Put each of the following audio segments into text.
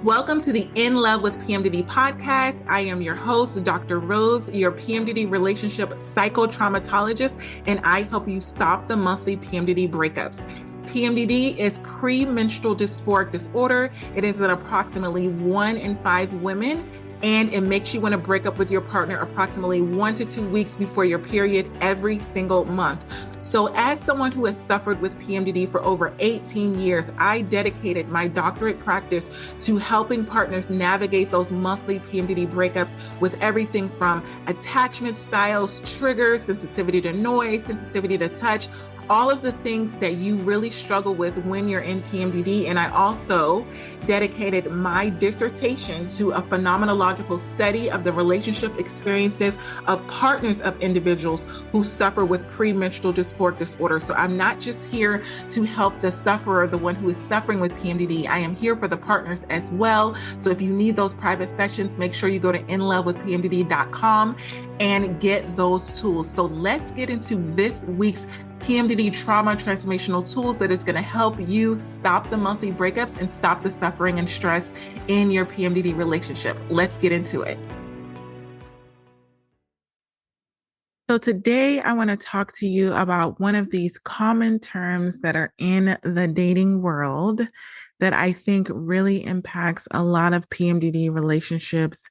Welcome to the In Love with PMDD podcast. I am your host, Dr. Rose, your PMDD relationship psychotraumatologist, and I help you stop the monthly PMDD breakups. PMDD is premenstrual dysphoric disorder. It is in approximately 1 in 5 women, and it makes you want to break up with your partner approximately 1 to 2 weeks before your period every single month. So as someone who has suffered with PMDD for over 18 years, I dedicated my doctorate practice to helping partners navigate those monthly PMDD breakups with everything from attachment styles, triggers, sensitivity to noise, sensitivity to touch, all of the things that you really struggle with when you're in PMDD. And I also dedicated my dissertation to a phenomenological study of the relationship experiences of partners of individuals who suffer with premenstrual dysphoric disorder. So I'm not just here to help the sufferer, the one who is suffering with PMDD. I am here for the partners as well. So if you need those private sessions, make sure you go to inlovewithpmdd.com and get those tools. So let's get into this week's PMDD trauma transformational tools that is going to help you stop the monthly breakups and stop the suffering and stress in your PMDD relationship. Let's get into it. So today I want to talk to you about one of these common terms that are in the dating world that I think really impacts a lot of PMDD relationships,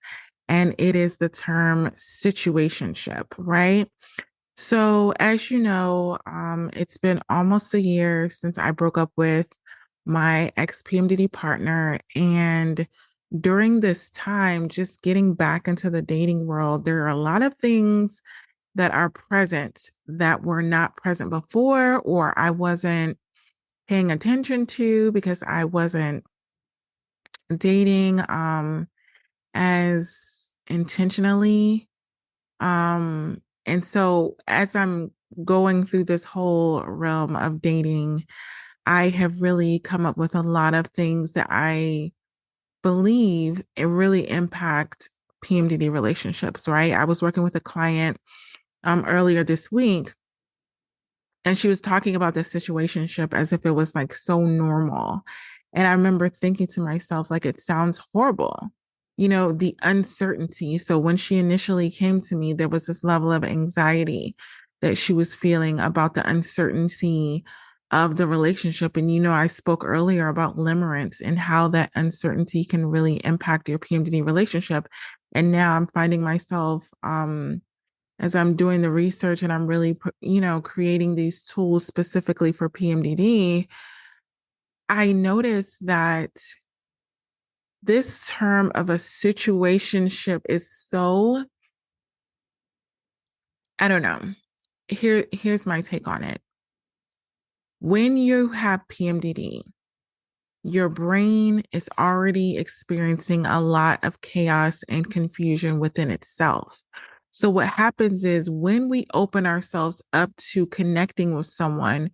and it is the term situationship, right? So, as you know, it's been almost a year since I broke up with my ex-PMDD partner. And during this time, just getting back into the dating world, there are a lot of things that are present that were not present before, or I wasn't paying attention to because I wasn't dating as intentionally. And so as I'm going through this whole realm of dating, I have really come up with a lot of things that I believe it really impact PMDD relationships, right? I was working with a client earlier this week, and she was talking about the situationship as if it was like so normal. And I remember thinking to myself, like, it sounds horrible, the uncertainty. So when she initially came to me, there was this level of anxiety that she was feeling about the uncertainty of the relationship. And, I spoke earlier about limerence and how that uncertainty can really impact your PMDD relationship. And now I'm finding myself, as I'm doing the research and I'm really, creating these tools specifically for PMDD, I noticed that this term of a situationship is so, I don't know. Here's my take on it. When you have PMDD, your brain is already experiencing a lot of chaos and confusion within itself. So what happens is when we open ourselves up to connecting with someone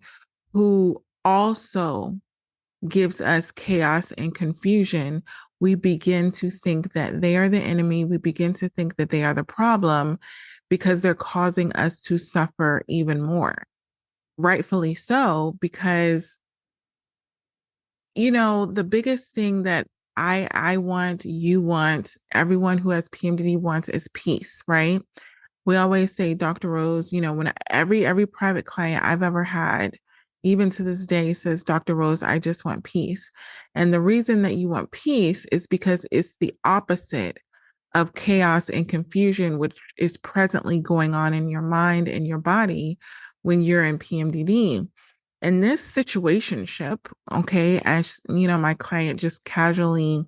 who also gives us chaos and confusion, we begin to think that they are the enemy. We begin to think that they are the problem because they're causing us to suffer even more. Rightfully so, because the biggest thing that I want, you want, everyone who has PMDD wants is peace, right? We always say, Dr. Rose, when every private client I've ever had, even to this day, says, Dr. Rose, I just want peace. And the reason that you want peace is because it's the opposite of chaos and confusion, which is presently going on in your mind and your body when you're in PMDD. And this situationship, okay, as my client just casually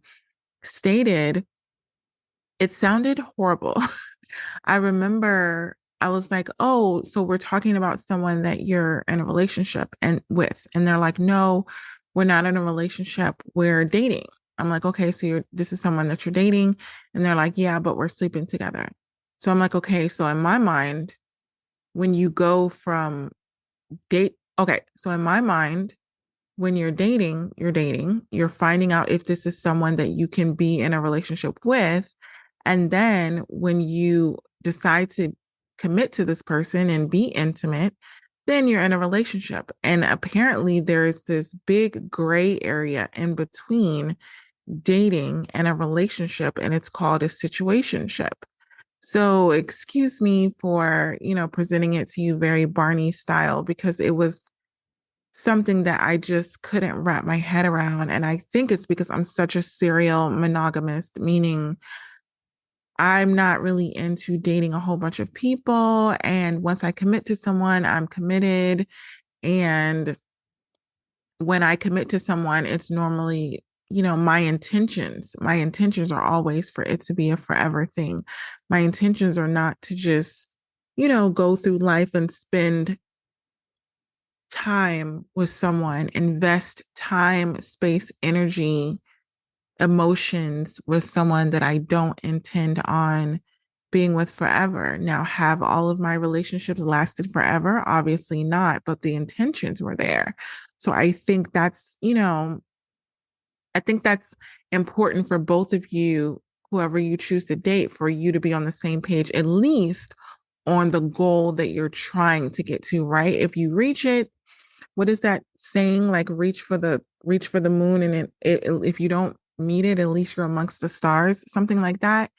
stated, it sounded horrible. I remember I was like, oh, so we're talking about someone that you're in a relationship and with. And they're like, no, we're not in a relationship. We're dating. I'm like, okay, so this is someone that you're dating. And they're like, yeah, but we're sleeping together. So I'm like, okay, so in my mind, when you go from okay, so in my mind, when you're finding out if this is someone that you can be in a relationship with. And then when you decide to commit to this person and be intimate, then you're in a relationship. And apparently there is this big gray area in between dating and a relationship, and it's called a situationship. So excuse me for, presenting it to you very Barney style because it was something that I just couldn't wrap my head around. And I think it's because I'm such a serial monogamist, meaning I'm not really into dating a whole bunch of people. And once I commit to someone, I'm committed. And when I commit to someone, it's normally, my intentions. My intentions are always for it to be a forever thing. My intentions are not to just, go through life and spend time with someone, invest time, space, energy, emotions with someone that I don't intend on being with forever. Now, have all of my relationships lasted forever? Obviously not, but the intentions were there. So I think that's important for both of you, whoever you choose to date, for you to be on the same page, at least on the goal that you're trying to get to, right? If you reach it, what is that saying? Like reach for the moon, and if you don't meet it, at least you're amongst the stars, something like that.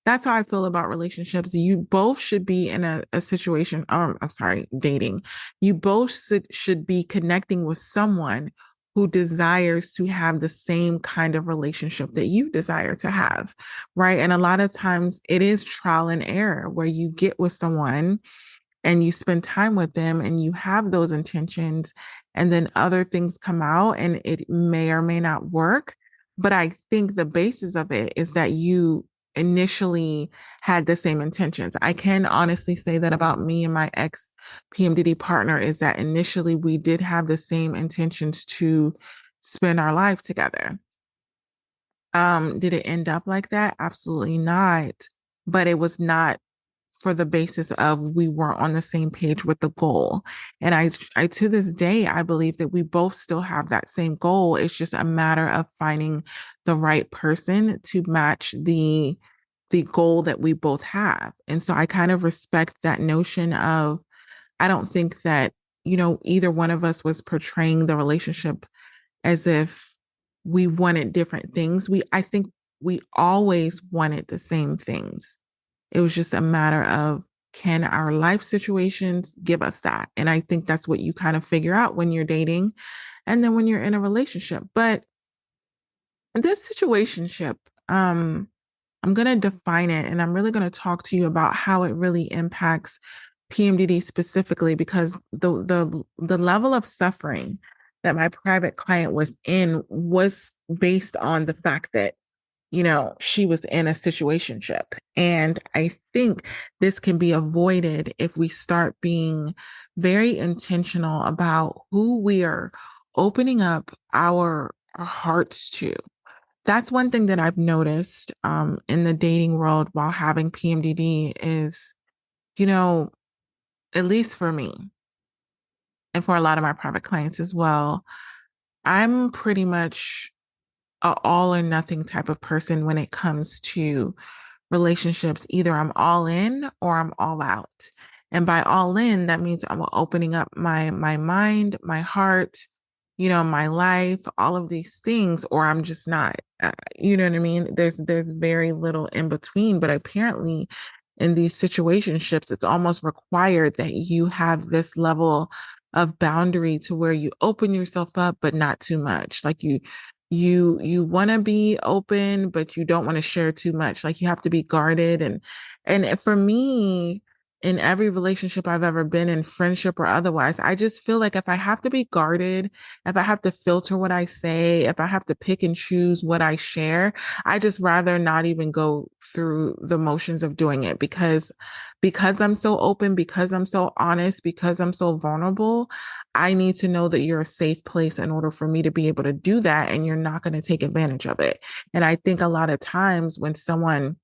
That's how I feel about relationships. You both should be in a situation, or I'm sorry, dating. You both should be connecting with someone who desires to have the same kind of relationship that you desire to have, right? And a lot of times it is trial and error where you get with someone and you spend time with them and you have those intentions, and then other things come out and it may or may not work. But I think the basis of it is that you initially had the same intentions. I can honestly say that about me and my ex PMDD partner, is that initially we did have the same intentions to spend our life together. Did it end up like that? Absolutely not. But it was not for the basis of we weren't on the same page with the goal. And I to this day, I believe that we both still have that same goal. It's just a matter of finding the right person to match the goal that we both have. And so I kind of respect that notion of, I don't think that, either one of us was portraying the relationship as if we wanted different things. I think we always wanted the same things. It was just a matter of, can our life situations give us that? And I think that's what you kind of figure out when you're dating and then when you're in a relationship. But this situationship, I'm going to define it, and I'm really going to talk to you about how it really impacts PMDD specifically, because the level of suffering that my private client was in was based on the fact that, she was in a situationship. And I think this can be avoided if we start being very intentional about who we are opening up our hearts to. That's one thing that I've noticed in the dating world while having PMDD is, you know, at least for me and for a lot of my private clients as well, I'm pretty much a all or nothing type of person when it comes to relationships. Either I'm all in or I'm all out. And by all in, that means I'm opening up my mind, my heart, my life, all of these things, or I'm just not. You know what I mean? There's very little in between, but apparently in these situationships, it's almost required that you have this level of boundary to where you open yourself up, but not too much. Like you want to be open, but you don't want to share too much. Like you have to be guarded. And for me, in every relationship I've ever been in, friendship or otherwise, I just feel like if I have to be guarded, if I have to filter what I say, if I have to pick and choose what I share, I just rather not even go through the motions of doing it, because I'm so open, because I'm so honest, because I'm so vulnerable. I need to know that you're a safe place in order for me to be able to do that, and you're not going to take advantage of it. And I think a lot of times when someone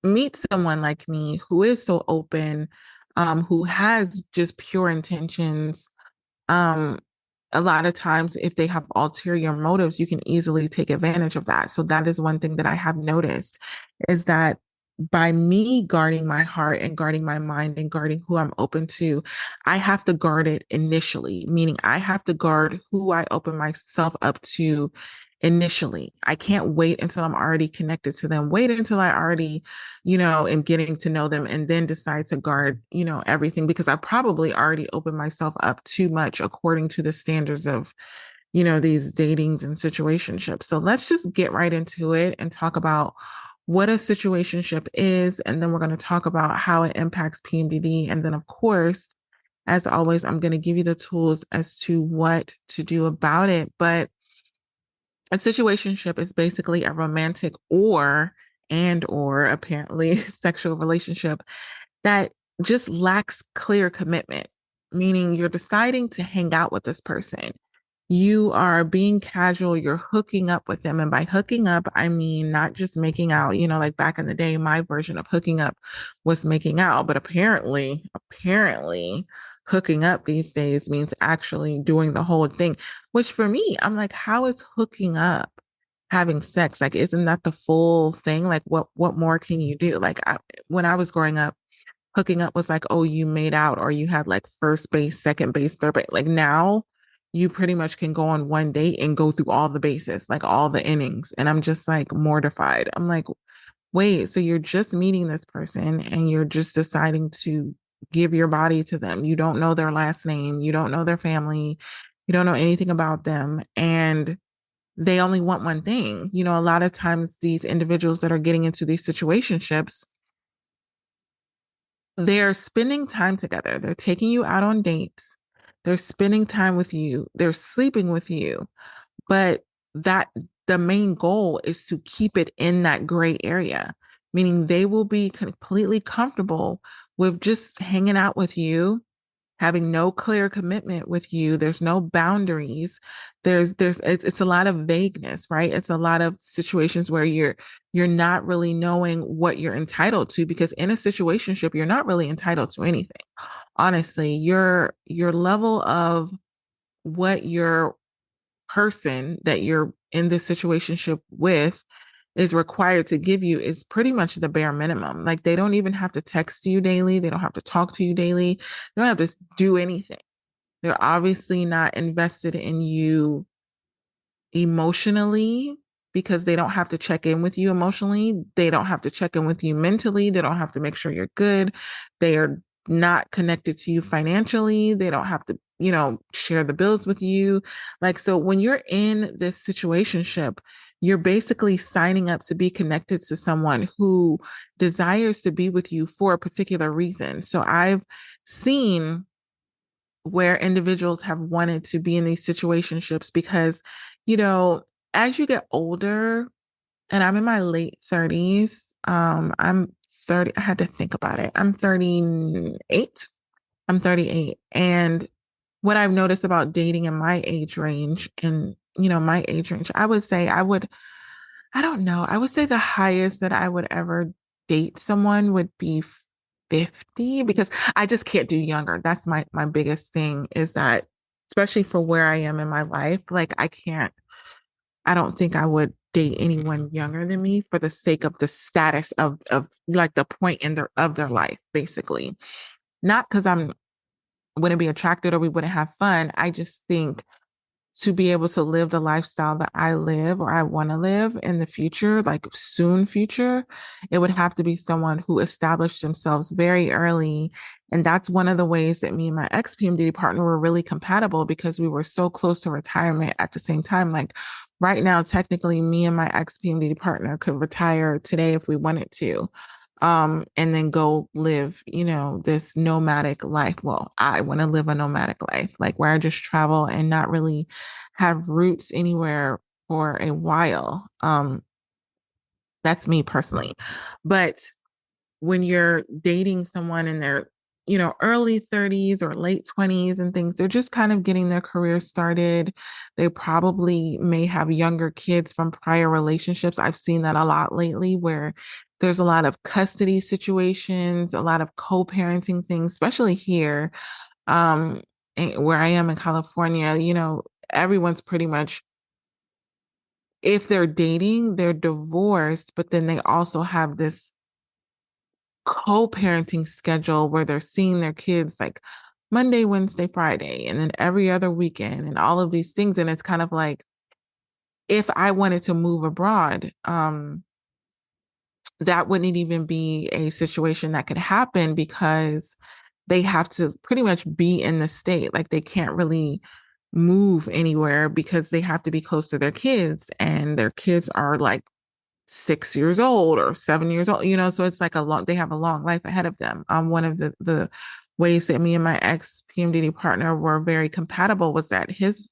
meets someone like me who is so open, who has just pure intentions, um, a lot of times if they have ulterior motives, you can easily take advantage of that. So that is one thing that I have noticed, is that by me guarding my heart and guarding my mind and guarding who I'm open to, I have to guard it initially, meaning I have to guard who I open myself up to initially. I can't wait until I'm already connected to them. Wait until I already, am getting to know them and then decide to guard, everything because I probably already opened myself up too much according to the standards of, these datings and situationships. So let's just get right into it and talk about what a situationship is. And then we're going to talk about how it impacts PMDD. And then, of course, as always, I'm going to give you the tools as to what to do about it. But a situationship is basically a romantic or apparently sexual relationship that just lacks clear commitment, meaning you're deciding to hang out with this person. You are being casual, you're hooking up with them. And by hooking up, I mean not just making out, like back in the day, my version of hooking up was making out. But apparently, hooking up these days means actually doing the whole thing, which for me, I'm like, how is hooking up having sex? Like, isn't that the full thing? Like, what more can you do? When I was growing up, hooking up was like, oh, you made out or you had like first base, second base, third base. Like now you pretty much can go on one date and go through all the bases, like all the innings. And I'm just like mortified. I'm like, wait, so you're just meeting this person and you're just deciding to give your body to them. You don't know their last name, you don't know their family, you don't know anything about them. And they only want one thing. A lot of times these individuals that are getting into these situationships, they're spending time together. They're taking you out on dates. They're spending time with you. They're sleeping with you. But that the main goal is to keep it in that gray area, meaning they will be completely comfortable with just hanging out with you, having no clear commitment with you. There's no boundaries. It's a lot of vagueness, right? It's a lot of situations where you're not really knowing what you're entitled to because in a situationship, you're not really entitled to anything. Honestly, your level of what your person that you're in this situationship with is required to give you is pretty much the bare minimum. Like they don't even have to text you daily. They don't have to talk to you daily. They don't have to do anything. They're obviously not invested in you emotionally because they don't have to check in with you emotionally. They don't have to check in with you mentally. They don't have to make sure you're good. They are not connected to you financially. They don't have to, share the bills with you. Like, so when you're in this situationship, you're basically signing up to be connected to someone who desires to be with you for a particular reason. So I've seen where individuals have wanted to be in these situationships because, you know, as you get older, and I'm in my late 30s, I'm 30, I had to think about it. I'm 38. I'm 38. And what I've noticed about dating in my age range and, my age range, I don't know, I would say the highest that I would ever date someone would be 50 because I just can't do younger. That's my biggest thing is that especially for where I am in my life, like I don't think I would date anyone younger than me for the sake of the status of like the point in their life, basically. Not because I'm wouldn't be attracted or we wouldn't have fun. I just think to be able to live the lifestyle that I live or I want to live in the future, like soon future, it would have to be someone who established themselves very early. And that's one of the ways that me and my ex PMDD partner were really compatible because we were so close to retirement at the same time. Like right now, technically, me and my ex PMDD partner could retire today if we wanted to. And then go live, this nomadic life. Well, I want to live a nomadic life, like where I just travel and not really have roots anywhere for a while. That's me personally. But when you're dating someone in their, early 30s or late 20s and things, they're just kind of getting their career started. They probably may have younger kids from prior relationships. I've seen that a lot lately where there's a lot of custody situations, a lot of co-parenting things, especially here, where I am in California, everyone's pretty much if they're dating, they're divorced, but then they also have this co-parenting schedule where they're seeing their kids like Monday, Wednesday, Friday, and then every other weekend and all of these things. And it's kind of like if I wanted to move abroad, that wouldn't even be a situation that could happen because they have to pretty much be in the state. Like they can't really move anywhere because they have to be close to their kids, and their kids are like 6 years old or 7 years old, so it's like they have a long life ahead of them. One of the ways that me and my ex PMDD partner were very compatible was that his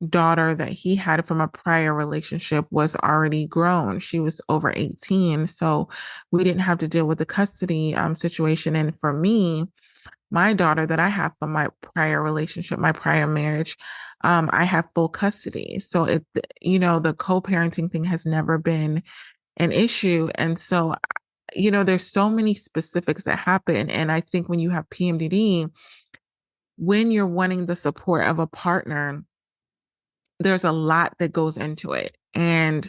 daughter that he had from a prior relationship was already grown. She was over 18. So we didn't have to deal with the custody situation. And for me, my daughter that I have from my prior relationship, my prior marriage, I have full custody. So the co-parenting thing has never been an issue. And so, there's so many specifics that happen. And I think when you have PMDD, when you're wanting the support of a partner, there's a lot that goes into it. And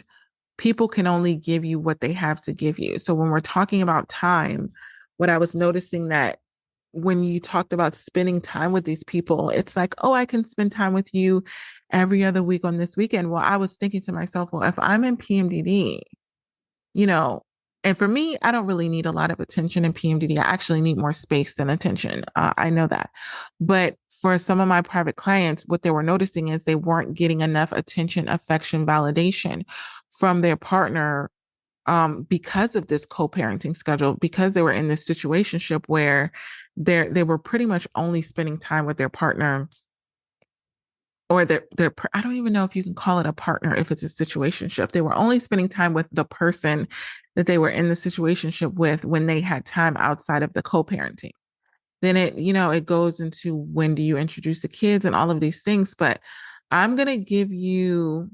people can only give you what they have to give you. So when we're talking about time, what I was noticing that when you talked about spending time with these people, it's like, oh, I can spend time with you every other week on this weekend. Well, I was thinking to myself, well, if I'm in PMDD, you know, and for me, I don't really need a lot of attention in PMDD. I actually need more space than attention. I know that. But for some of my private clients, what they were noticing is they weren't getting enough attention, affection, validation from their partner because of this co-parenting schedule, because they were in this situationship where they were pretty much only spending time with their partner, or their I don't even know if you can call it a partner if it's a situationship. They were only spending time with the person that they were in the situationship with when they had time outside of the co-parenting. Then it goes into when do you introduce the kids and all of these things. But I'm going to give you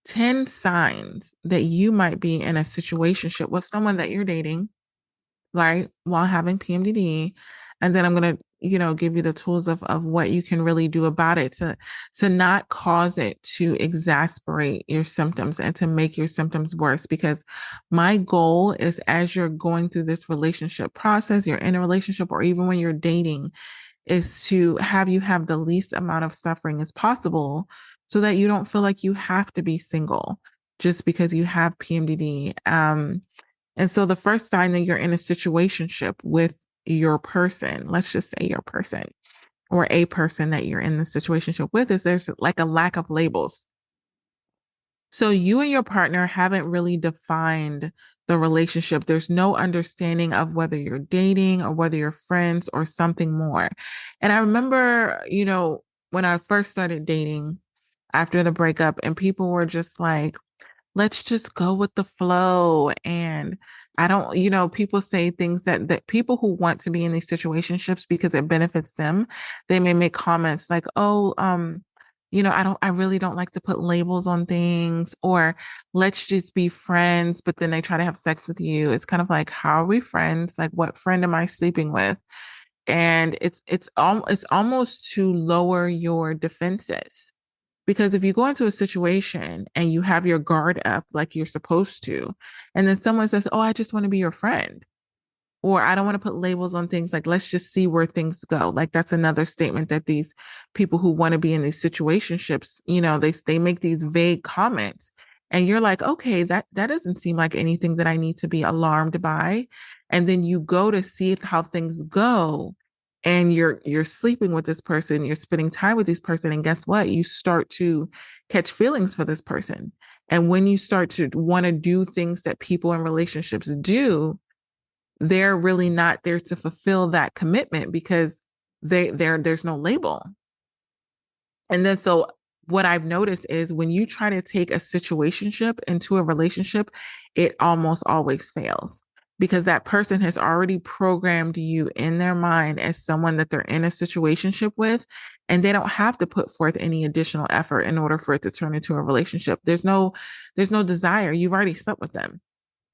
10 signs that you might be in a situationship with someone that you're dating, right, while having PMDD. And then I'm going to, give you the tools of what you can really do about it to not cause it to exasperate your symptoms and to make your symptoms worse. Because my goal is, as you're going through this relationship process, you're in a relationship, or even when you're dating, is to have you have the least amount of suffering as possible so that you don't feel like you have to be single just because you have PMDD. And so the first sign that you're in a situationship with your person, let's just say your person or a person that you're in the situationship with, is there's like a lack of labels. So you and your partner haven't really defined the relationship. There's no understanding of whether you're dating or whether you're friends or something more. And I remember, when I first started dating after the breakup, and people were just like, let's just go with the flow. And I don't, people say things that people who want to be in these situationships because it benefits them, they may make comments like, oh, I really don't like to put labels on things, or let's just be friends, but then they try to have sex with you. It's kind of like, how are we friends? Like, what friend am I sleeping with? And it's almost to lower your defenses. Because if you go into a situation and you have your guard up like you're supposed to, and then someone says, oh, I just want to be your friend, or I don't want to put labels on things, like let's just see where things go. Like that's another statement that these people who want to be in these situationships, they make these vague comments. And you're like, okay, that doesn't seem like anything that I need to be alarmed by. And then you go to see how things go, and you're sleeping with this person, you're spending time with this person, and guess what? You start to catch feelings for this person. And when you start to want to do things that people in relationships do, they're really not there to fulfill that commitment because there's no label. And then so what I've noticed is when you try to take a situationship into a relationship, it almost always fails because that person has already programmed you in their mind as someone that they're in a situationship with, and they don't have to put forth any additional effort in order for it to turn into a relationship. There's no desire. You've already slept with them.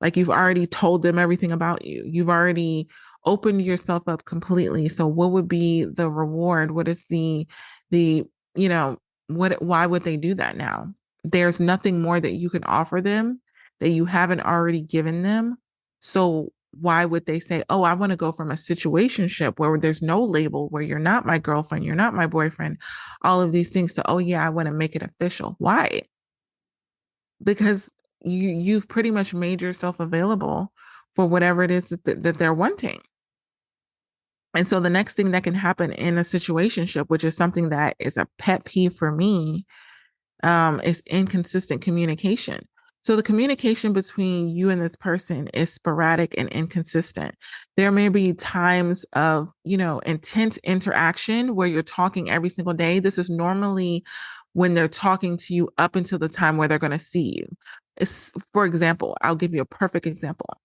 Like you've already told them everything about you. You've already opened yourself up completely. So what would be the reward? What is the, you know, why would they do that now? There's nothing more that you can offer them that you haven't already given them. So why would they say, oh, I want to go from a situationship where there's no label, where you're not my girlfriend, you're not my boyfriend, all of these things to, oh yeah, I want to make it official. Why? because you've pretty much made yourself available for whatever it is that they're wanting. And so the next thing that can happen in a situationship, which is something that is a pet peeve for me, is inconsistent communication. So the communication between you and this person is sporadic and inconsistent. There may be times of, intense interaction where you're talking every single day. This is normally when they're talking to you up until the time where they're going to see you. For example, I'll give you a perfect example.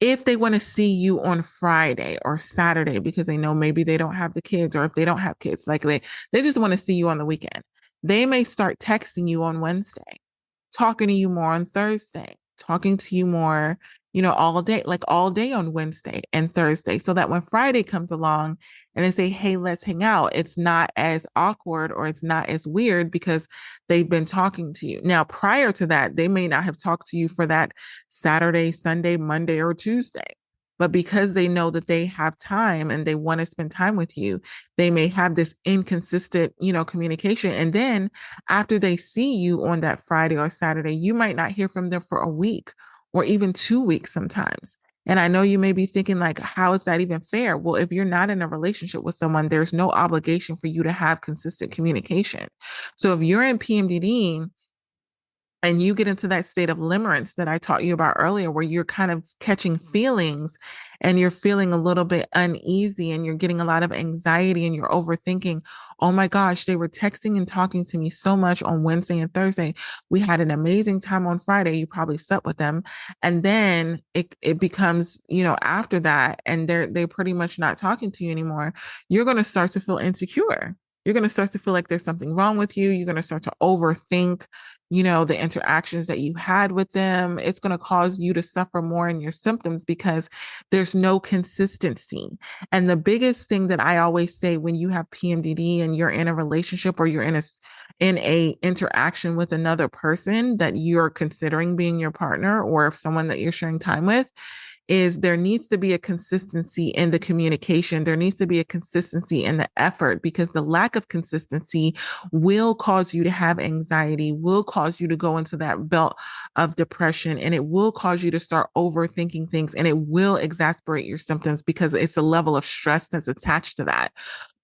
If they want to see you on Friday or Saturday because they know maybe they don't have the kids, or if they don't have kids, like they just want to see you on the weekend, they may start texting you on Wednesday, talking to you more on Thursday, talking to you more, all day, like all day on Wednesday and Thursday, so that when Friday comes along and they say, hey, let's hang out, it's not as awkward or it's not as weird because they've been talking to you. Now, prior to that, they may not have talked to you for that Saturday, Sunday, Monday, or Tuesday. But because they know that they have time and they want to spend time with you, they may have this inconsistent, communication. And then after they see you on that Friday or Saturday, you might not hear from them for a week or even 2 weeks sometimes. And I know you may be thinking, like, how is that even fair? Well, if you're not in a relationship with someone, there's no obligation for you to have consistent communication. So if you're in PMDD and you get into that state of limerence that I taught you about earlier, where you're kind of catching feelings and you're feeling a little bit uneasy and you're getting a lot of anxiety and you're overthinking, oh my gosh, they were texting and talking to me so much on Wednesday and Thursday. We had an amazing time on Friday. You probably slept with them. And then it becomes, after that, and they're pretty much not talking to you anymore. You're going to start to feel insecure. You're going to start to feel like there's something wrong with you. You're going to start to overthink, the interactions that you had with them. It's going to cause you to suffer more in your symptoms because there's no consistency. And the biggest thing that I always say when you have PMDD and you're in a relationship or you're in a interaction with another person that you're considering being your partner, or if someone that you're sharing time with, is there needs to be a consistency in the communication. There needs to be a consistency in the effort, because the lack of consistency will cause you to have anxiety, will cause you to go into that belt of depression, and it will cause you to start overthinking things, and it will exacerbate your symptoms because it's a level of stress that's attached to that.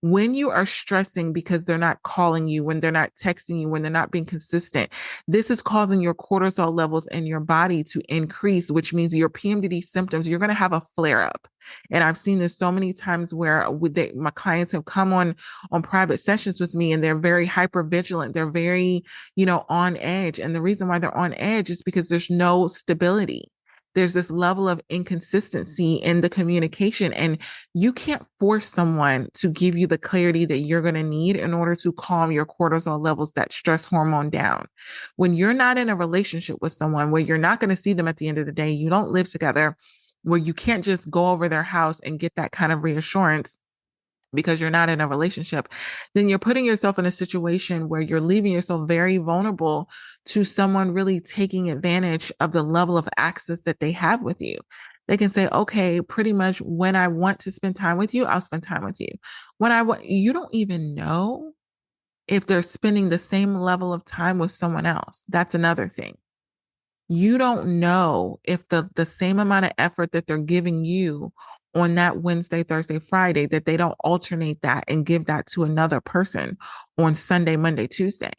When you are stressing because they're not calling you, when they're not texting you, when they're not being consistent, this is causing your cortisol levels in your body to increase, which means your PMDD symptoms, you're going to have a flare up. And I've seen this so many times where my clients have come on private sessions with me, and they're very hyper vigilant. They're very, on edge. And the reason why they're on edge is because there's no stability. There's this level of inconsistency in the communication, and you can't force someone to give you the clarity that you're going to need in order to calm your cortisol levels, that stress hormone, down. When you're not in a relationship with someone where you're not going to see them at the end of the day, you don't live together, where you can't just go over their house and get that kind of reassurance because you're not in a relationship, then you're putting yourself in a situation where you're leaving yourself very vulnerable to someone really taking advantage of the level of access that they have with you. They can say, okay, pretty much when I want to spend time with you, I'll spend time with you. When I want, you don't even know if they're spending the same level of time with someone else. That's another thing. You don't know if the same amount of effort that they're giving you on that Wednesday, Thursday, Friday, that they don't alternate that and give that to another person on Sunday, Monday, Tuesday.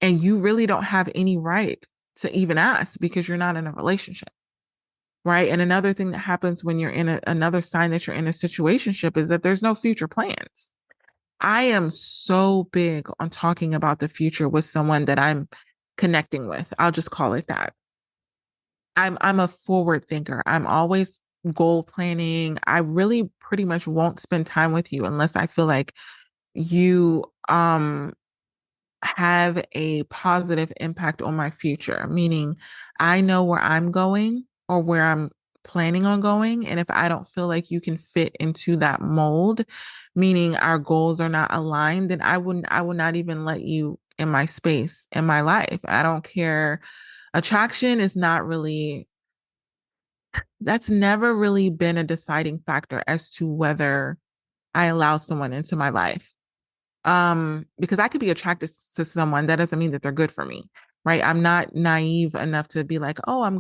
And you really don't have any right to even ask because you're not in a relationship. Right. And another thing that happens when you're in another sign that you're in a situationship is that there's no future plans. I am so big on talking about the future with someone that I'm connecting with. I'll just call it that. I'm a forward thinker. I'm always goal planning. I really pretty much won't spend time with you unless I feel like you have a positive impact on my future, meaning I know where I'm going or where I'm planning on going. And if I don't feel like you can fit into that mold, meaning our goals are not aligned, then I will not even let you in my space, in my life. I don't care. Attraction is not really, that's never really been a deciding factor as to whether I allow someone into my life. Because I could be attracted to someone, that doesn't mean that they're good for me. right? I'm not naive enough to be like, oh,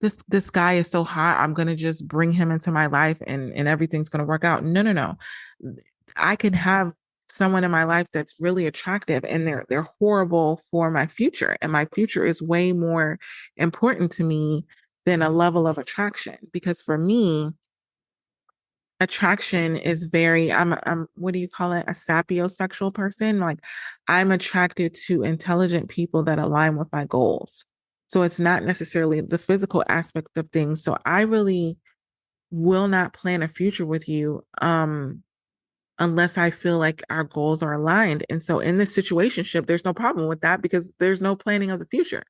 this guy is so hot. I'm gonna just bring him into my life and everything's gonna work out. No, no, no. I can have someone in my life that's really attractive and they're horrible for my future. And my future is way more important to me than a level of attraction. Because for me, attraction is very I'm what do you call it, a sapiosexual person. Like I'm attracted to intelligent people that align with my goals, so it's not necessarily the physical aspect of things. So I really will not plan a future with you unless I feel like our goals are aligned. And so in this situationship there's no problem with that because there's no planning of the future.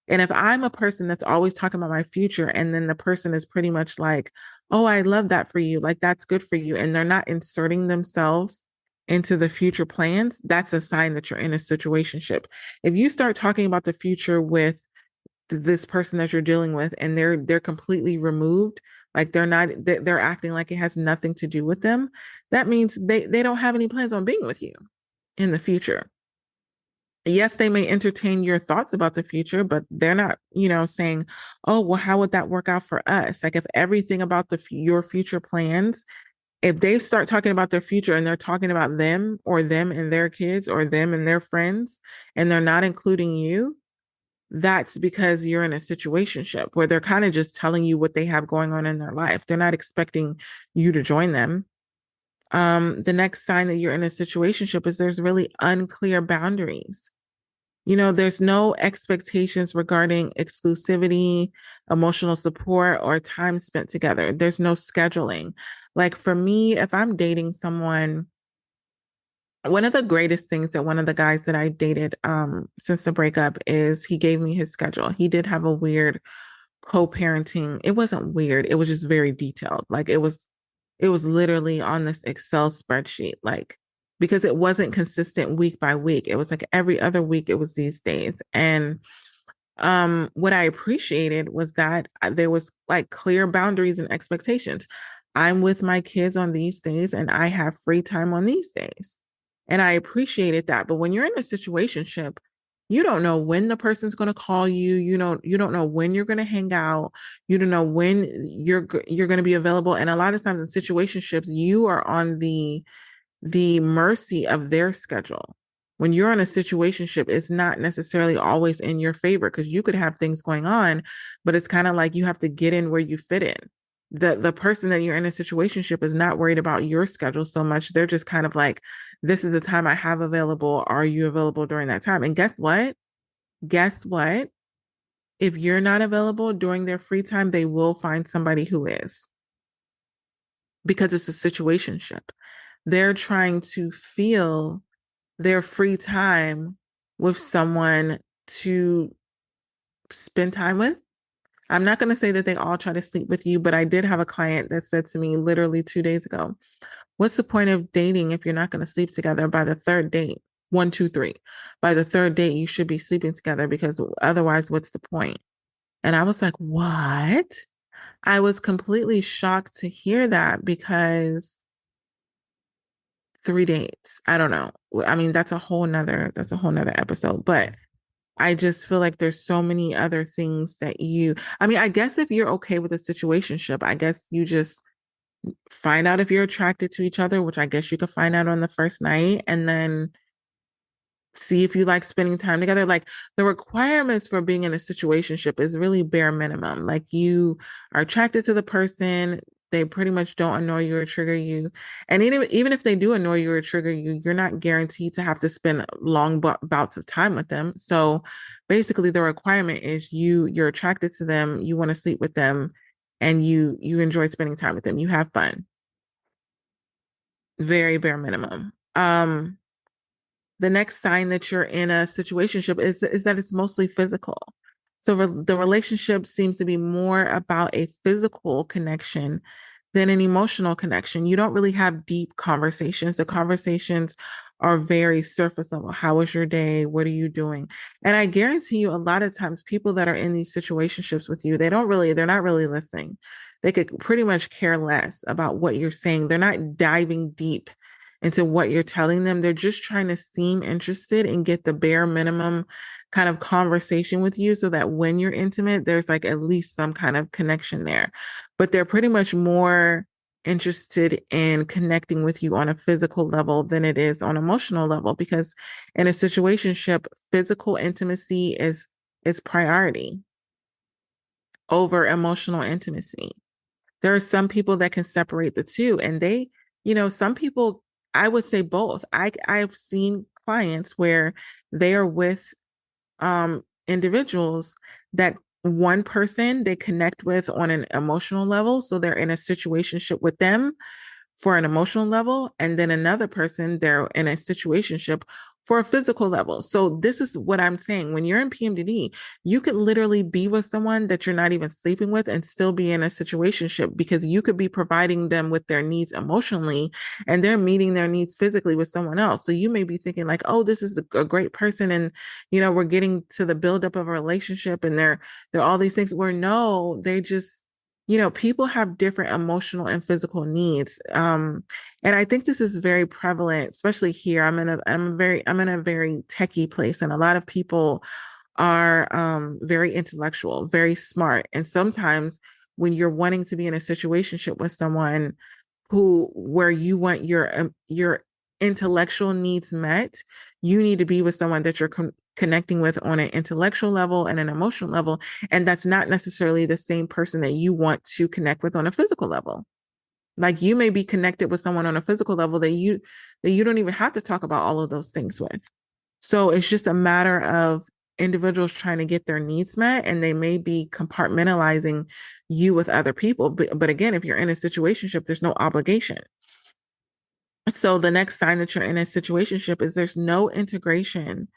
And if I'm a person that's always talking about my future, and then the person is pretty much like, oh, I love that for you, like that's good for you, and they're not inserting themselves into the future plans, that's a sign that you're in a situationship. If you start talking about the future with this person that you're dealing with and they're completely removed, like they're acting like it has nothing to do with them, that means they don't have any plans on being with you in the future. Yes, they may entertain your thoughts about the future, but they're not, saying, "Oh, well, how would that work out for us?" Like if everything about your future plans, if they start talking about their future and they're talking about them or them and their kids or them and their friends, and they're not including you, that's because you're in a situationship where they're kind of just telling you what they have going on in their life. They're not expecting you to join them. The next sign that you're in a situationship is there's really unclear boundaries. There's no expectations regarding exclusivity, emotional support, or time spent together. There's no scheduling. Like for me, if I'm dating someone, one of the greatest things that one of the guys that I dated since the breakup is he gave me his schedule. He did have a weird co-parenting. It wasn't weird. It was just very detailed. Like it was literally on this Excel spreadsheet, like because it wasn't consistent week by week. It was like every other week it was these days. And what I appreciated was that there was like clear boundaries and expectations. I'm with my kids on these days and I have free time on these days. And I appreciated that. But when you're in a situationship, you don't know when the person's going to call you. You don't know when you're going to hang out. You don't know when you're going to be available. And a lot of times in situationships, you are on the mercy of their schedule. When you're in a situationship, it's not necessarily always in your favor because you could have things going on, but it's kind of like you have to get in where you fit in. The person that you're in a situationship is not worried about your schedule so much. They're just kind of like, this is the time I have available. Are you available during that time? And guess what? Guess what? If you're not available during their free time, they will find somebody who is, because it's a situationship. They're trying to feel their free time with someone to spend time with. I'm not going to say that they all try to sleep with you, but I did have a client that said to me literally 2 days ago, what's the point of dating if you're not going to sleep together by the third date? One, two, three. By the third date, you should be sleeping together because otherwise, what's the point? And I was like, what? I was completely shocked to hear that because 3 dates, I don't know. I mean, that's a whole nother episode, but I just feel like there's so many other things that I mean, I guess if you're okay with a situationship, I guess you just find out if you're attracted to each other, which I guess you could find out on the first night, and then see if you like spending time together. Like the requirements for being in a situationship is really bare minimum. Like you are attracted to the person, they pretty much don't annoy you or trigger you. And even if they do annoy you or trigger you, you're not guaranteed to have to spend long bouts of time with them. So basically the requirement is you're attracted to them, you want to sleep with them, and you enjoy spending time with them. You have fun. Very bare minimum. The next sign that you're in a situationship is that it's mostly physical. So the relationship seems to be more about a physical connection than an emotional connection. You don't really have deep conversations. The conversations are very surface level. How was your day? What are you doing? And I guarantee you, a lot of times, people that are in these situationships with you, they're not really listening. They could pretty much care less about what you're saying. They're not diving deep into what you're telling them. They're just trying to seem interested and get the bare minimum kind of conversation with you so that when you're intimate, there's like at least some kind of connection there. But they're pretty much more interested in connecting with you on a physical level than it is on emotional level because in a situationship, physical intimacy is priority over emotional intimacy. There are some people that can separate the two and they, some people, I would say both. I've seen clients where they are with individuals that one person they connect with on an emotional level. So they're in a situationship with them for an emotional level, and then another person they're in a situationship for a physical level. So this is what I'm saying. When you're in PMDD, you could literally be with someone that you're not even sleeping with and still be in a situationship because you could be providing them with their needs emotionally and they're meeting their needs physically with someone else. So you may be thinking like, oh, this is a great person and we're getting to the buildup of a relationship and they're all these things where no, they just people have different emotional and physical needs. And I think this is very prevalent, especially here. I'm in a very techie place, and a lot of people are very intellectual, very smart. And sometimes when you're wanting to be in a situationship with someone where you want your intellectual needs met, you need to be with someone that you're connecting with on an intellectual level and an emotional level, and that's not necessarily the same person that you want to connect with on a physical level. Like you may be connected with someone on a physical level that you don't even have to talk about all of those things with. So it's just a matter of individuals trying to get their needs met, and they may be compartmentalizing you with other people. But again, if you're in a situationship, there's no obligation. So the next sign that you're in a situationship is there's no integration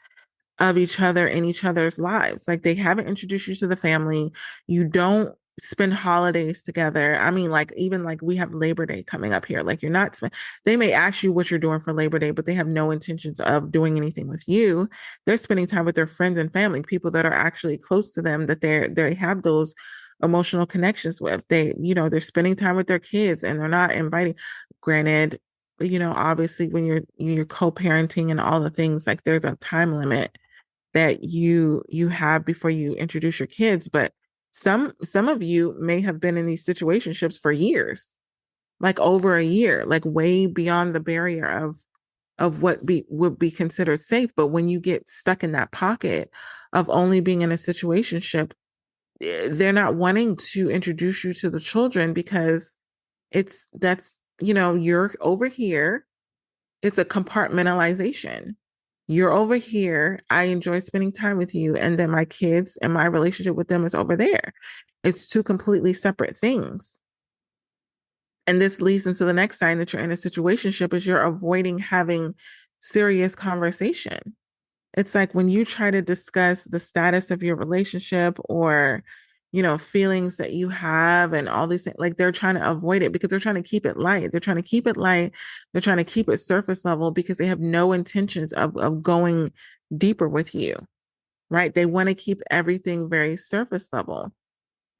of each other in each other's lives. Like they haven't introduced you to the family. You don't spend holidays together. I mean, like even like we have Labor Day coming up here. Like you're not they may ask you what you're doing for Labor Day, but they have no intentions of doing anything with you. They're spending time with their friends and family, people that are actually close to them that they have those emotional connections with. They're spending time with their kids and they're not inviting. Granted, obviously when you're co-parenting and all the things, like there's a time limit that you have before you introduce your kids, but some of you may have been in these situationships for years, like over a year, like way beyond the barrier of what would be considered safe. But when you get stuck in that pocket of only being in a situationship, they're not wanting to introduce you to the children because you're over here. It's a compartmentalization. You're over here. I enjoy spending time with you. And then my kids and my relationship with them is over there. It's two completely separate things. And this leads into the next sign that you're in a situationship is you're avoiding having serious conversation. It's like when you try to discuss the status of your relationship or, feelings that you have and all these things, like they're trying to avoid it because they're trying to keep it light. They're trying to keep it light. They're trying to keep it surface level because they have no intentions of going deeper with you, right? They want to keep everything very surface level.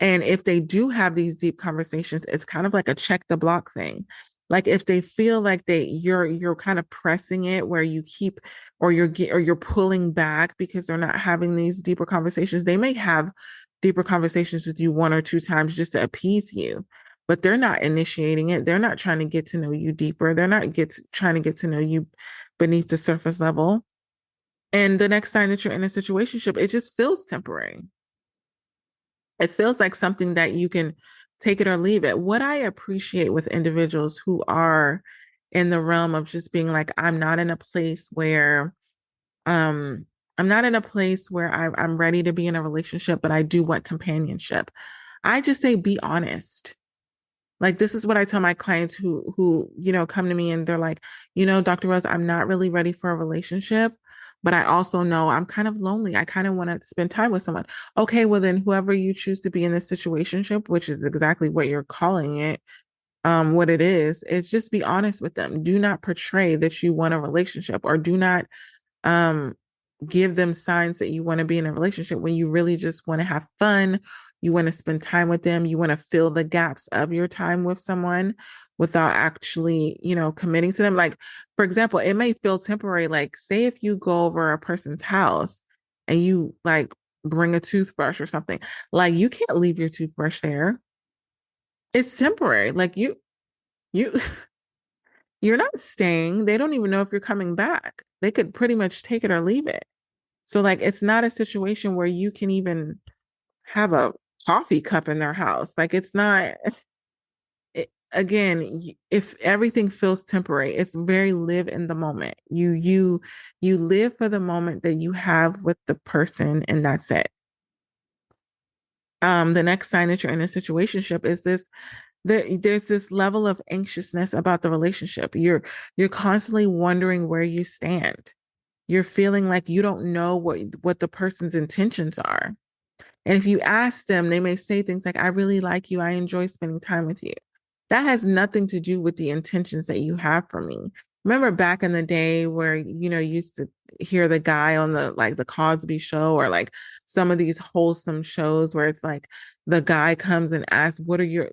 And if they do have these deep conversations, it's kind of like a check the block thing. Like if they feel like you're kind of pressing it where you keep or you're pulling back because they're not having these deeper conversations, they may have deeper conversations with you one or two times just to appease you, but they're not initiating it. They're not trying to get to know you deeper. They're not trying to get to know you beneath the surface level. And the next time that you're in a situationship, it just feels temporary. It feels like something that you can take it or leave it. What I appreciate with individuals who are in the realm of just being like, I'm not in a place where um I'm not in a place where I'm ready to be in a relationship, but I do want companionship. I just say be honest. Like this is what I tell my clients who come to me and they're like, Dr. Rose, I'm not really ready for a relationship, but I also know I'm kind of lonely. I kind of want to spend time with someone. Okay, well then whoever you choose to be in this situationship, which is exactly what you're calling it, what it is just be honest with them. Do not portray that you want a relationship or do not um give them signs that you want to be in a relationship when you really just want to have fun. You want to spend time with them. You want to fill the gaps of your time with someone without actually, committing to them. Like, for example, it may feel temporary. Like, say if you go over a person's house and you like bring a toothbrush or something, like you can't leave your toothbrush there. It's temporary. Like you you're not staying. They don't even know if you're coming back. They could pretty much take it or leave it. So like it's not a situation where you can even have a coffee cup in their house. Like it's not again, if everything feels temporary, it's very live in the moment. You live for the moment that you have with the person, and that's it. The next sign that you're in a situationship is there's this level of anxiousness about the relationship. You're constantly wondering where you stand. You're feeling like you don't know what the person's intentions are. And if you ask them, they may say things like, I really like you. I enjoy spending time with you. That has nothing to do with the intentions that you have for me. Remember back in the day where, you used to hear the guy on the Cosby show, or like some of these wholesome shows where it's like the guy comes and asks, what are your,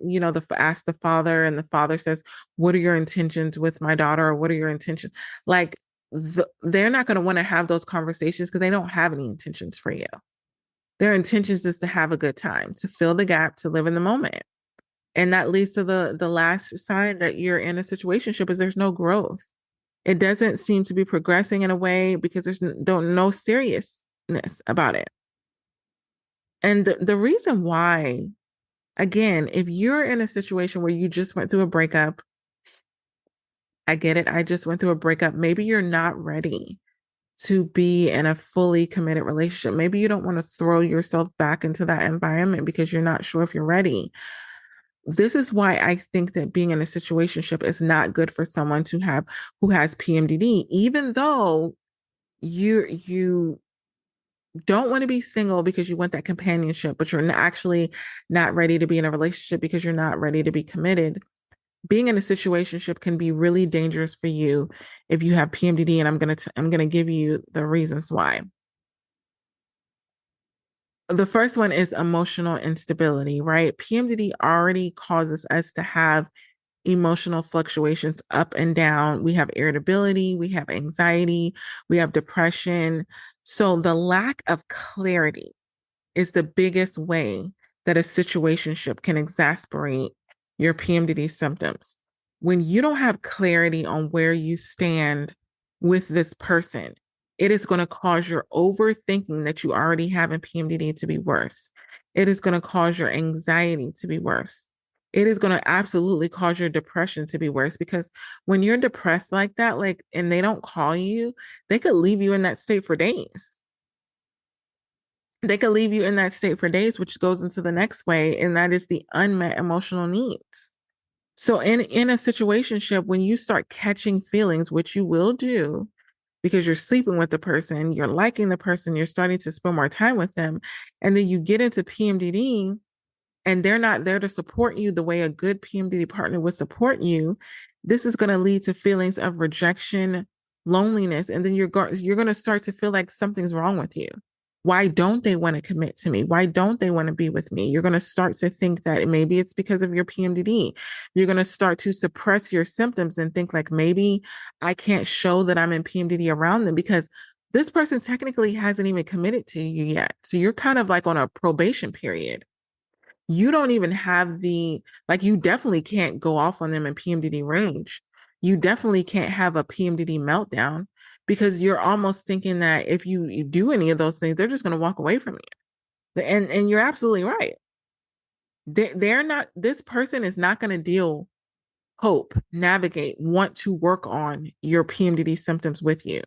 ask the father, and the father says, what are your intentions with my daughter? Or what are your intentions? Like they're not going to want to have those conversations because they don't have any intentions for you. Their intentions is to have a good time, to fill the gap, to live in the moment. And that leads to the last sign that you're in a situationship is there's no growth. It doesn't seem to be progressing in a way because there's no seriousness about it. And the reason why, again, if you're in a situation where you just went through a breakup, I get it. I just went through a breakup. Maybe you're not ready to be in a fully committed relationship. Maybe you don't want to throw yourself back into that environment because you're not sure if you're ready. This is why I think that being in a situationship is not good for someone to have who has PMDD, even though you don't want to be single because you want that companionship, but you're actually not ready to be in a relationship because you're not ready to be committed. Being in a situationship can be really dangerous for you if you have PMDD, and I'm gonna give you the reasons why. The first one is emotional instability, right? PMDD already causes us to have emotional fluctuations up and down. We have irritability, we have anxiety, we have depression. So the lack of clarity is the biggest way that a situationship can exasperate your PMDD symptoms. When you don't have clarity on where you stand with this person, it is going to cause your overthinking that you already have in PMDD to be worse. It is going to cause your anxiety to be worse. It is going to absolutely cause your depression to be worse, because when you're depressed like that, like, and they don't call you, they could leave you in that state for days. They could leave you in that state for days, which goes into the next way, and that is the unmet emotional needs. So in a situationship, when you start catching feelings, which you will do because you're sleeping with the person, you're liking the person, you're starting to spend more time with them, and then you get into PMDD and they're not there to support you the way a good PMDD partner would support you, this is going to lead to feelings of rejection, loneliness, and then you're going to start to feel like something's wrong with you. Why don't they want to commit to me? Why don't they want to be with me? You're going to start to think that maybe it's because of your PMDD. You're going to start to suppress your symptoms and think like maybe I can't show that I'm in PMDD around them because this person technically hasn't even committed to you yet. So you're kind of like on a probation period. You don't even have like, you definitely can't go off on them in PMDD range. You definitely can't have a PMDD meltdown because you're almost thinking that if you do any of those things, they're just going to walk away from you. And you're absolutely right. They're not, this person is not going to navigate, want to work on your PMDD symptoms with you.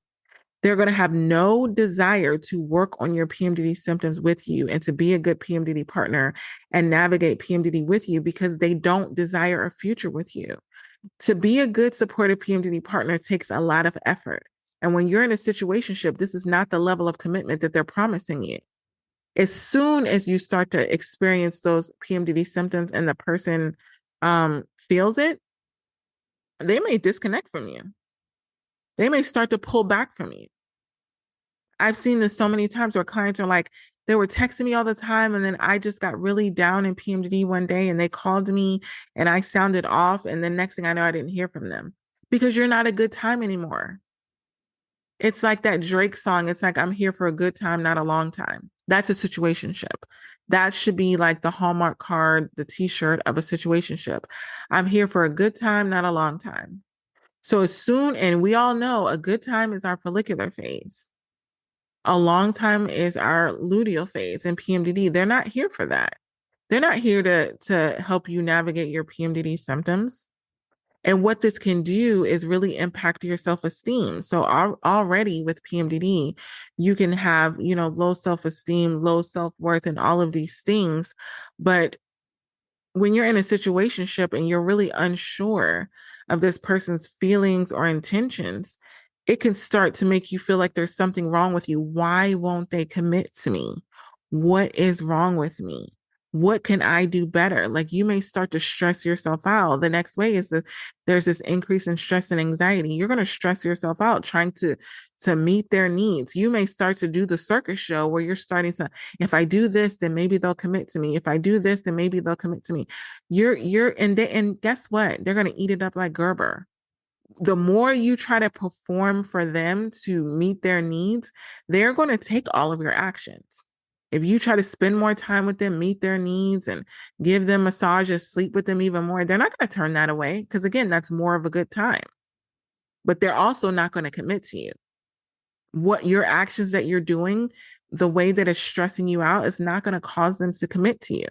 They're going to have no desire to work on your PMDD symptoms with you and to be a good PMDD partner and navigate PMDD with you because they don't desire a future with you. To be a good supportive PMDD partner takes a lot of effort. And when you're in a situationship, this is not the level of commitment that they're promising you. As soon as you start to experience those PMDD symptoms and the person feels it, they may disconnect from you. They may start to pull back from you. I've seen this so many times where clients are like, they were texting me all the time. And then I just got really down in PMDD one day and they called me and I sounded off. And then next thing I know, I didn't hear from them because you're not a good time anymore. It's like that Drake song. It's like, I'm here for a good time, not a long time. That's a situationship. That should be like the Hallmark card, the t-shirt of a situationship. I'm here for a good time, not a long time. So as soon, and we all know a good time is our follicular phase. A long time is our luteal phase and PMDD. They're not here for that. They're not here to help you navigate your PMDD symptoms. And what this can do is really impact your self-esteem. So already with PMDD, you can have, low self-esteem, low self-worth, and all of these things. But when you're in a situationship and you're really unsure of this person's feelings or intentions, it can start to make you feel like there's something wrong with you. Why won't they commit to me? What is wrong with me? What can I do better? Like you may start to stress yourself out. The next way is that there's this increase in stress and anxiety. You're going to stress yourself out trying to meet their needs. You may start to do the circus show where you're starting to, if I do this, then maybe they'll commit to me. If I do this, then maybe they'll commit to me. And guess what? They're going to eat it up like Gerber. The more you try to perform for them to meet their needs, they're going to take all of your actions. If you try to spend more time with them, meet their needs, and give them massages, sleep with them even more, they're not going to turn that away because, again, that's more of a good time. But they're also not going to commit to you. What your actions that you're doing, the way that it's stressing you out, is not going to cause them to commit to you.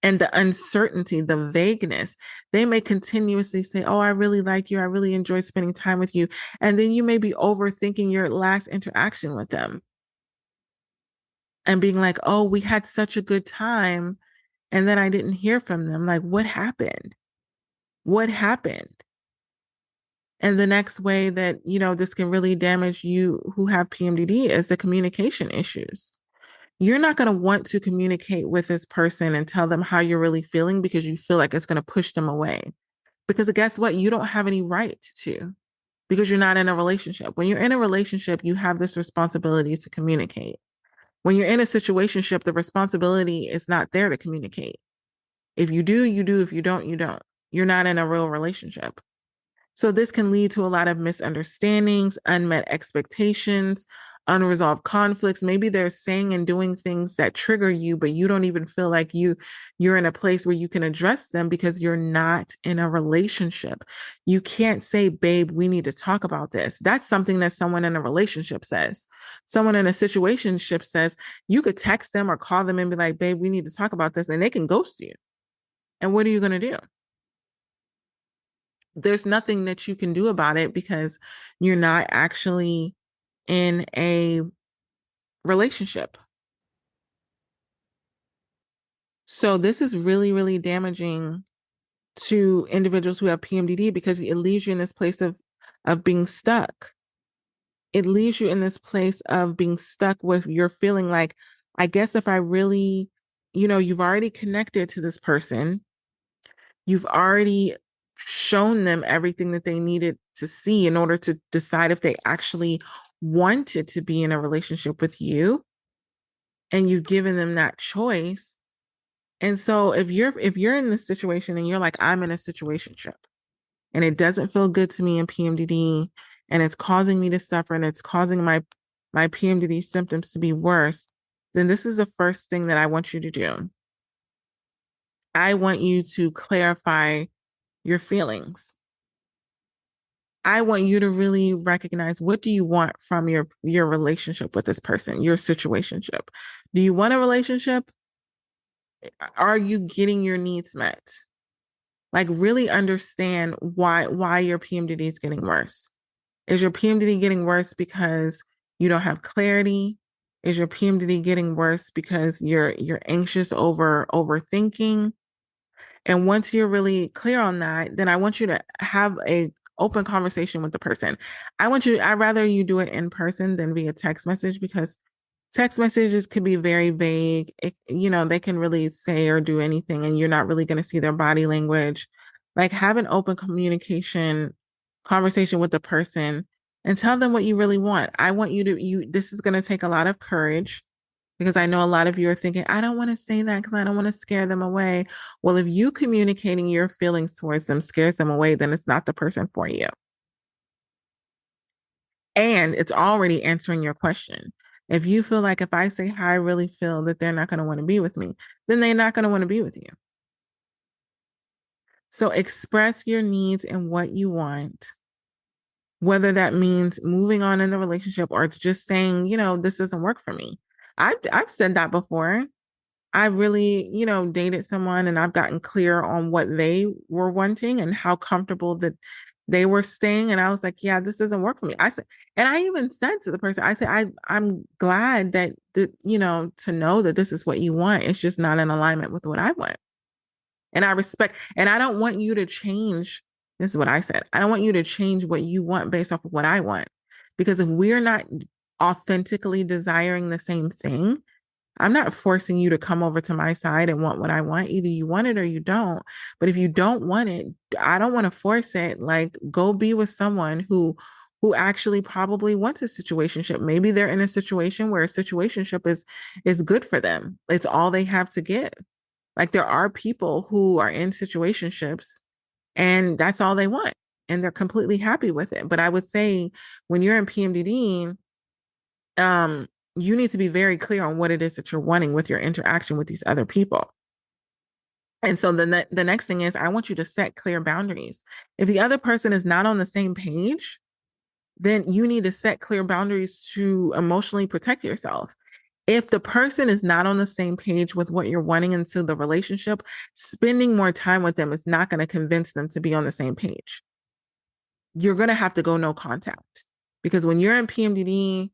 And the uncertainty, the vagueness, they may continuously say, oh, I really like you. I really enjoy spending time with you. And then you may be overthinking your last interaction with them and being like, oh, we had such a good time. And then I didn't hear from them. Like, what happened? What happened? And the next way that, this can really damage you who have PMDD is the communication issues. You're not going to want to communicate with this person and tell them how you're really feeling because you feel like it's going to push them away. Because guess what? You don't have any right to, because you're not in a relationship. When you're in a relationship, you have this responsibility to communicate. When you're in a situationship, the responsibility is not there to communicate. If you do, you do. If you don't, you don't. You're not in a real relationship. So this can lead to a lot of misunderstandings, unmet expectations, unresolved conflicts. Maybe they're saying and doing things that trigger you, but you don't even feel like you're in a place where you can address them because you're not in a relationship. You can't say, babe, we need to talk about this. That's something that someone in a relationship says. Someone in a situationship says, you could text them or call them and be like, babe, we need to talk about this. And they can ghost you. And what are you going to do? There's nothing that you can do about it because you're not actually in a relationship. So this is really, really damaging to individuals who have PMDD because it leaves you in this place of being stuck. It leaves you in this place of being stuck with you're feeling like, I guess if I really, you've already connected to this person, you've already shown them everything that they needed to see in order to decide if they actually wanted to be in a relationship with you, and you've given them that choice. And so if you're in this situation and you're like, I'm in a situationship and it doesn't feel good to me in PMDD and it's causing me to suffer and it's causing my PMDD symptoms to be worse, then this is the first thing that I want you to do. I want you to clarify your feelings. I want you to really recognize, what do you want from your relationship with this person, your situationship? Do you want a relationship? Are you getting your needs met? Like really understand why your PMDD is getting worse. Is your PMDD getting worse because you don't have clarity? Is your PMDD getting worse because you're anxious over overthinking? And once you're really clear on that, then I want you to have a open conversation with the person. I'd rather you do it in person than via text message because text messages could be very vague. They can really say or do anything and you're not really going to see their body language. Like have an open communication conversation with the person and tell them what you really want. I want this is going to take a lot of courage because I know a lot of you are thinking, I don't want to say that because I don't want to scare them away. Well, if you communicating your feelings towards them scares them away, then it's not the person for you. And it's already answering your question. If you feel like if I say how I really feel that they're not going to want to be with me, then they're not going to want to be with you. So express your needs and what you want, whether that means moving on in the relationship or it's just saying, this doesn't work for me. I've said that before. I really, dated someone and I've gotten clear on what they were wanting and how comfortable that they were staying. And I was like, yeah, this doesn't work for me. I said, and I even said to the person, I said, I'm glad to know that this is what you want. It's just not in alignment with what I want. And I respect, and I don't want you to change. This is what I said. I don't want you to change what you want based off of what I want. Because if we're not authentically desiring the same thing, I'm not forcing you to come over to my side and want what I want. Either you want it or you don't. But if you don't want it, I don't want to force it. Like, go be with someone who actually probably wants a situationship. Maybe they're in a situation where a situationship is good for them. It's all they have to give. Like, there are people who are in situationships and that's all they want and they're completely happy with it. But I would say when you're in PMDD, you need to be very clear on what it is that you're wanting with your interaction with these other people. And so the next thing is I want you to set clear boundaries. If the other person is not on the same page, then you need to set clear boundaries to emotionally protect yourself. If the person is not on the same page with what you're wanting into the relationship, spending more time with them is not going to convince them to be on the same page. You're going to have to go no contact because when you're in PMDD,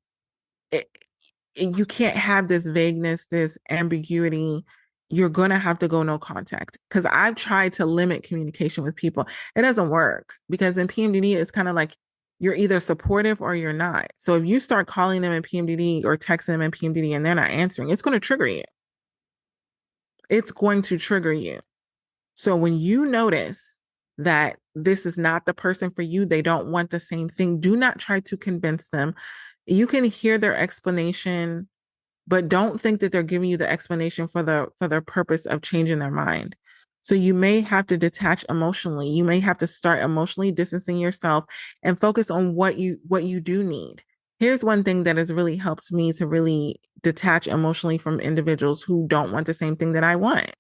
you can't have this vagueness, this ambiguity. You're going to have to go no contact because I've tried to limit communication with people. It doesn't work because in PMDD, it's kind of like you're either supportive or you're not. So if you start calling them in PMDD or texting them in PMDD and they're not answering, it's going to trigger you. It's going to trigger you. So when you notice that this is not the person for you, they don't want the same thing, do not try to convince them. You can hear their explanation, but don't think that they're giving you the explanation for their purpose of changing their mind. So you may have to detach emotionally. You may have to start emotionally distancing yourself and focus on what you do need. Here's one thing that has really helped me to really detach emotionally from individuals who don't want the same thing that I want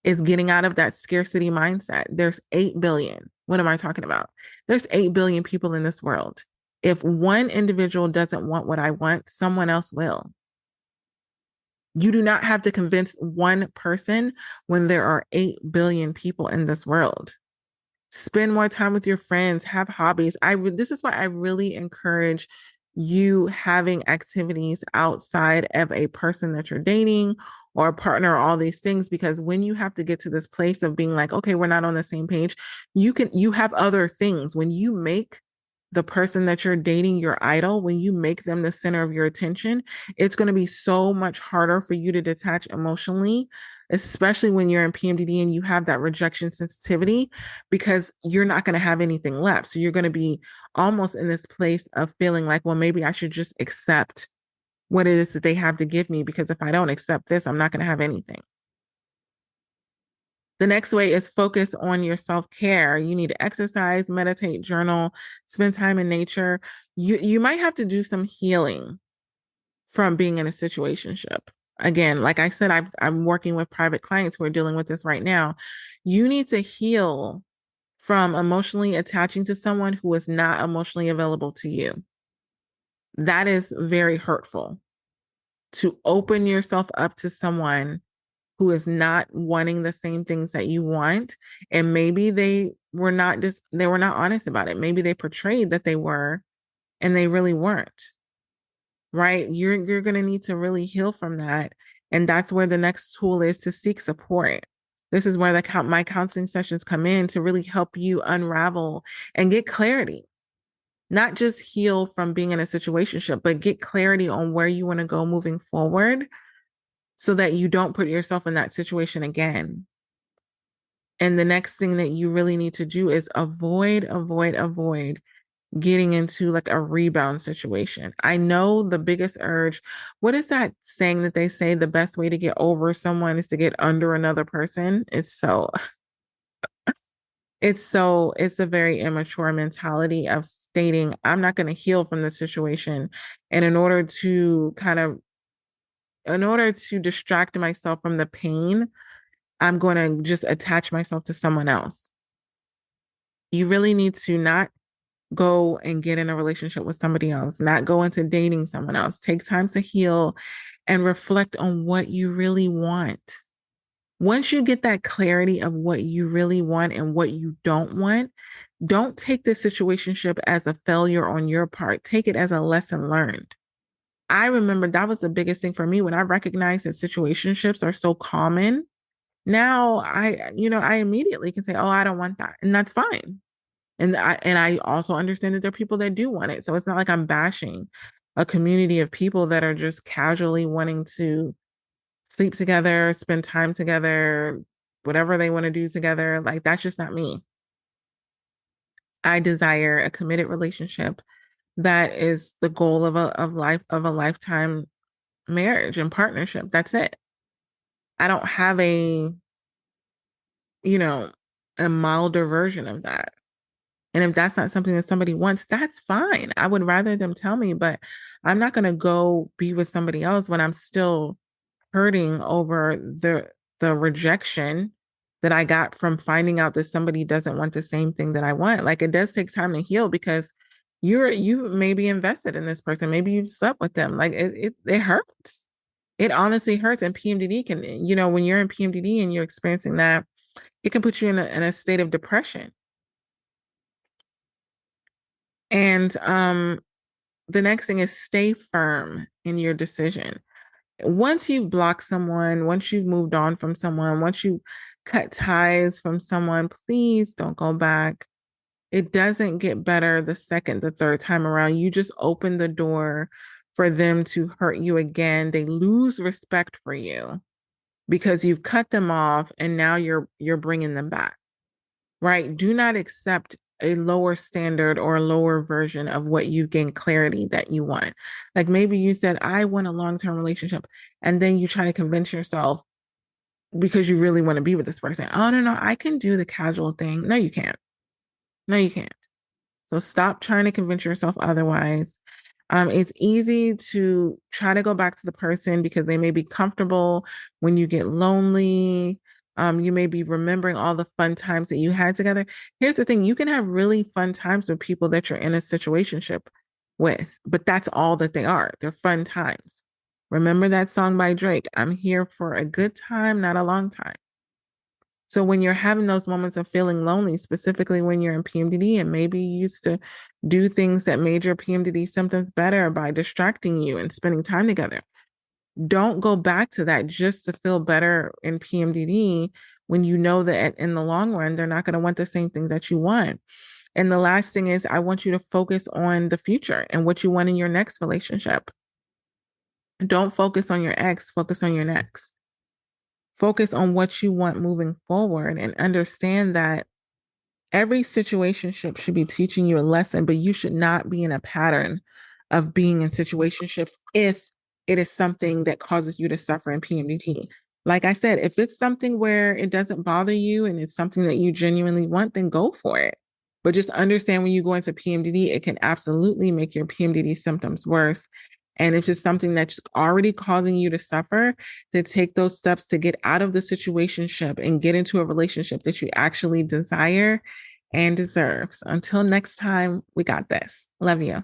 is getting out of that scarcity mindset. There's 8 billion. What am I talking about? There's 8 billion people in this world. If one individual doesn't want what I want, someone else will. You do not have to convince one person when there are 8 billion people in this world. Spend more time with your friends, have hobbies. This is why I really encourage you having activities outside of a person that you're dating or a partner or all these things, because when you have to get to this place of being like, okay, we're not on the same page, you have other things. When you make the person that you're dating your idol, when you make them the center of your attention, it's going to be so much harder for you to detach emotionally, especially when you're in PMDD and you have that rejection sensitivity, because you're not going to have anything left. So you're going to be almost in this place of feeling like, well, maybe I should just accept what it is that they have to give me, because if I don't accept this, I'm not going to have anything. The next way is focus on your self-care. You need to exercise, meditate, journal, spend time in nature. You might have to do some healing from being in a situationship. Again, like I said, I'm working with private clients who are dealing with this right now. You need to heal from emotionally attaching to someone who is not emotionally available to you. That is very hurtful. To open yourself up to someone who is not wanting the same things that you want, and maybe they were not honest about it. Maybe they portrayed that they were and they really weren't. Right? You're going to need to really heal from that, and that's where the next tool is to seek support. This is where my counseling sessions come in to really help you unravel and get clarity. Not just heal from being in a situationship, but get clarity on where you want to go moving forward so that you don't put yourself in that situation again. And the next thing that you really need to do is avoid getting into like a rebound situation. I know the biggest urge, what is that saying that they say the best way to get over someone is to get under another person? It's so It's a very immature mentality of stating, I'm not going to heal from the situation. And in order to distract myself from the pain, I'm going to just attach myself to someone else. You really need to not go and get in a relationship with somebody else, not go into dating someone else. Take time to heal and reflect on what you really want. Once you get that clarity of what you really want and what you don't want, don't take this situationship as a failure on your part. Take it as a lesson learned. I remember that was the biggest thing for me when I recognized that situationships are so common. Now I immediately can say, "Oh, I don't want that." And that's fine. And I also understand that there are people that do want it. So it's not like I'm bashing a community of people that are just casually wanting to sleep together, spend time together, whatever they want to do together. Like that's just not me. I desire a committed relationship that is the goal of a lifetime marriage and partnership. That's it. I don't have you know, a milder version of that. And if that's not something that somebody wants, that's fine. I would rather them tell me, but I'm not going to go be with somebody else when I'm still hurting over the rejection that I got from finding out that somebody doesn't want the same thing that I want. Like it does take time to heal because you may be invested in this person. Maybe you've slept with them. Like it hurts. It honestly hurts. And PMDD can, when you're in PMDD and you're experiencing that, it can put you in a state of depression. And the next thing is stay firm in your decision. Once you've blocked someone, once you've moved on from someone, once you cut ties from someone, please don't go back. It doesn't get better the second, the third time around. You just open the door for them to hurt you again. They lose respect for you because you've cut them off and now you're bringing them back. Right? Do not accept a lower standard or a lower version of what you gain clarity that you want. Like maybe you said, I want a long-term relationship. And then you try to convince yourself because you really want to be with this person. Oh, no, I can do the casual thing. No, you can't. No, you can't. So stop trying to convince yourself otherwise. It's easy to try to go back to the person because they may be comfortable when you get lonely. You may be remembering all the fun times that you had together. Here's the thing, you can have really fun times with people that you're in a situationship with, but that's all that they are. They're fun times. Remember that song by Drake, I'm here for a good time, not a long time. So when you're having those moments of feeling lonely, specifically when you're in PMDD and maybe you used to do things that made your PMDD symptoms better by distracting you and spending time together, don't go back to that just to feel better in PMDD when you know that in the long run, they're not going to want the same thing that you want. And the last thing is, I want you to focus on the future and what you want in your next relationship. Don't focus on your ex, focus on your next. Focus on what you want moving forward and understand that every situationship should be teaching you a lesson, but you should not be in a pattern of being in situationships if it is something that causes you to suffer in PMDD. Like I said, if it's something where it doesn't bother you and it's something that you genuinely want, then go for it. But just understand when you go into PMDD, it can absolutely make your PMDD symptoms worse. And if it's something that's already causing you to suffer, to take those steps to get out of the situationship and get into a relationship that you actually desire and deserve. So until next time, we got this. Love you.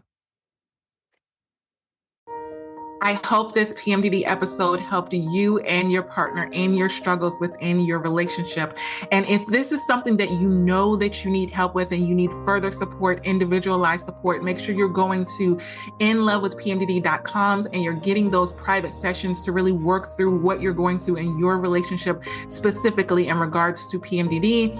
I hope this PMDD episode helped you and your partner in your struggles within your relationship. And if this is something that you know that you need help with and you need further support, individualized support, make sure you're going to inlovewithpmdd.com and you're getting those private sessions to really work through what you're going through in your relationship, specifically in regards to PMDD.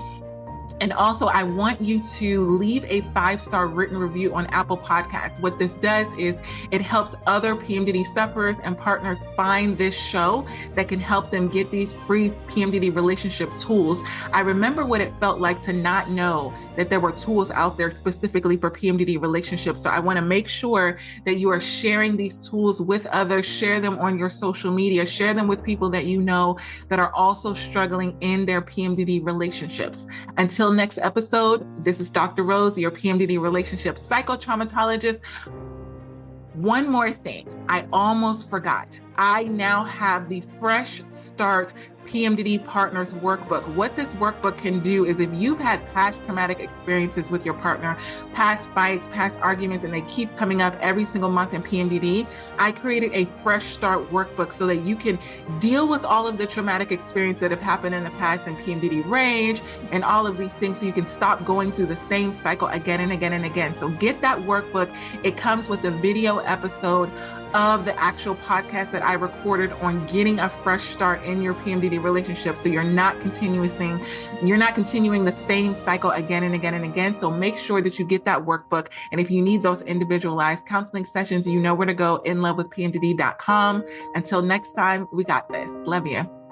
And also, I want you to leave a 5-star written review on Apple Podcasts. What this does is it helps other PMDD sufferers and partners find this show that can help them get these free PMDD relationship tools. I remember what it felt like to not know that there were tools out there specifically for PMDD relationships. So I want to make sure that you are sharing these tools with others, share them on your social media, share them with people that you know that are also struggling in their PMDD relationships. Until Until next episode, this is Dr. Rose, your PMDD relationship psychotraumatologist. One more thing, I almost forgot. I now have the Fresh Start PMDD Partners Workbook. What this workbook can do is if you've had past traumatic experiences with your partner, past fights, past arguments, and they keep coming up every single month in PMDD, I created a Fresh Start Workbook so that you can deal with all of the traumatic experiences that have happened in the past in PMDD rage and all of these things so you can stop going through the same cycle again and again and again. So get that workbook. It comes with a video episode of the actual podcast that I recorded on getting a fresh start in your PMDD relationship. So you're not continuing the same cycle again and again and again. So make sure that you get that workbook. And if you need those individualized counseling sessions, you know where to go, inlovewithpmdd.com. Until next time, we got this. Love you.